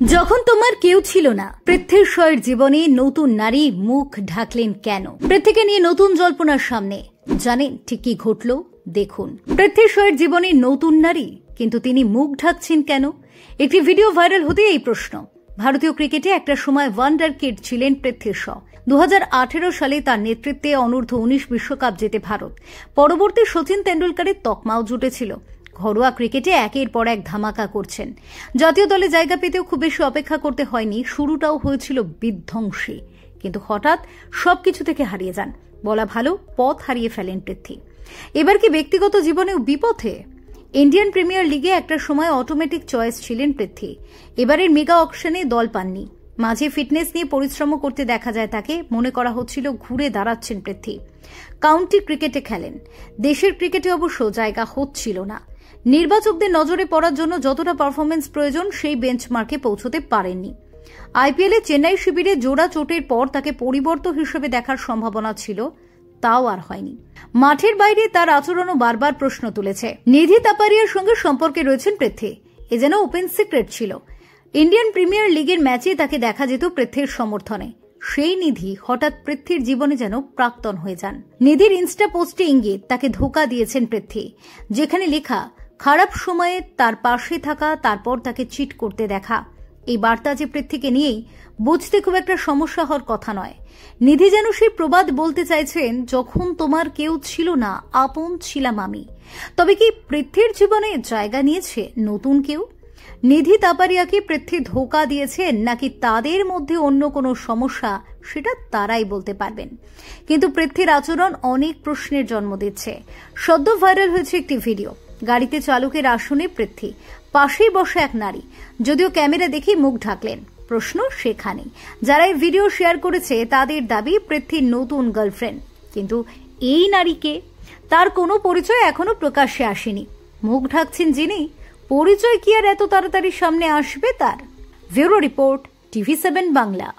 যখন তোমার কেউ ছিল না, পৃথ্বীর শয়ের জীবনে নতুন নারী মুখ ঢাকলেন কেন? পৃথ্বীকে নিয়ে নতুন জল্পনার সামনে। জানেন ঠিক কি ঘটল? দেখুন, পৃথ্বীর শয়ের জীবনে নতুন নারী, কিন্তু তিনি মুখ ঢাকছেন কেন? একটি ভিডিও ভাইরাল হতে এই প্রশ্ন। ভারতীয় ক্রিকেটে একটা সময় ওয়ান্ডার কিড ছিলেন পৃথ্বী শ। 2018 সালে তার নেতৃত্বে অনূর্ধ্ব-19 বিশ্বকাপ জেতে ভারত। পরবর্তী সচিন তেন্ডুলকারের তকমাও জুটেছিল। ঘরোয়া ক্রিকেটে একের পর এক ধামাকা করছেন। জাতীয় দলে জায়গা পেতেও খুব বেশি অপেক্ষা করতে হয়নি, শুরুটাও হয়েছিল বিধ্বংসী। কিন্তু হঠাৎ সবকিছু থেকে হারিয়ে যান, বলা ভালো পথ হারিয়ে ফেলেন পৃথ্বী। এবার কি ব্যক্তিগত জীবনেও বিপথে? ইন্ডিয়ান প্রিমিয়ার লিগে একটা সময় অটোমেটিক চয়েস ছিলেন পৃথ্বী। এবারের মেগা অকশনে দল পাননি। মাঝে ফিটনেস নিয়ে পরিশ্রম করতে দেখা যায় তাকে। মনে করা হচ্ছিল ঘুরে দাঁড়াচ্ছেন পৃথ্বী। কাউন্টি ক্রিকেটে খেলেন, দেশের ক্রিকেটে অবশ্য জায়গা হচ্ছিল না। নির্বাচকদের নজরে পড়ার জন্য যতটা পারফরমেন্স প্রয়োজন সেই বেঞ্চমার্কে পৌঁছতে পারেননি। আইপিএলে চেন্নাই শিবিরে জোড়া চোটের পর তাকে পরিবর্তন হিসেবে দেখার সম্ভাবনা ছিল, তাও আর হয়নি। মাঠের বাইরে তার আচরণও বারবার প্রশ্ন তুলেছে। নিধি তাপারিয়ার সঙ্গে সম্পর্কে রয়েছেন পৃথ্বী, এ যেন ওপেন সিক্রেট ছিল। ইন্ডিয়ান প্রিমিয়ার লিগের ম্যাচে তাকে দেখা যেত পৃথ্বীর সমর্থনে। সেই নিধি হঠাৎ পৃথ্বীর জীবনে যেন প্রাক্তন হয়ে যান। নিধির ইনস্টা পোস্টে ইঙ্গিত তাকে ধোঁকা দিয়েছেন পৃথ্বী, যেখানে লেখা খারাপ সময়ে তার পাশে থাকা, তারপর তাকে চিট করতে দেখা। এই বার্তা যে পৃথ্বীকে নিয়েই, বুঝতে খুব একটা সমস্যা হওয়ার কথা নয়। নিধি যেন সেই প্রবাদ বলতে চাইছেন, যখন তোমার কেউ ছিল না, আপন ছিলাম আমি। তবে কি পৃথ্বীর জীবনে জায়গা নিয়েছে নতুন কেউ? নিধি তাপারিয়াকে পৃথ্বী ধোঁকা দিয়েছেন নাকি তাদের মধ্যে অন্য কোনো সমস্যা, সেটা তারাই বলতে পারবেন। কিন্তু পৃথ্বীর আচরণ অনেক প্রশ্নের জন্ম দিচ্ছে। সদ্য ভাইরাল হয়েছে একটি ভিডিও। গাড়িতে চালকের আসনে পৃথ্বী, পাশেই বসে এক নারী। যদিও ক্যামেরা দেখে মুখ ঢাকলেন। প্রশ্ন সেখানেই। যারা এই ভিডিও শেয়ার করেছে তাদের দাবি পৃথ্বীর নতুন গার্লফ্রেন্ড। কিন্তু এই নারীকে, তার কোনো পরিচয় এখনো প্রকাশ্যে আসেনি। মুখ ঢাকছেন যিনি, পরিচয় কি আর এত তাড়াতাড়ি সামনে আসবে তার? Bureau report, TV7 Bangla.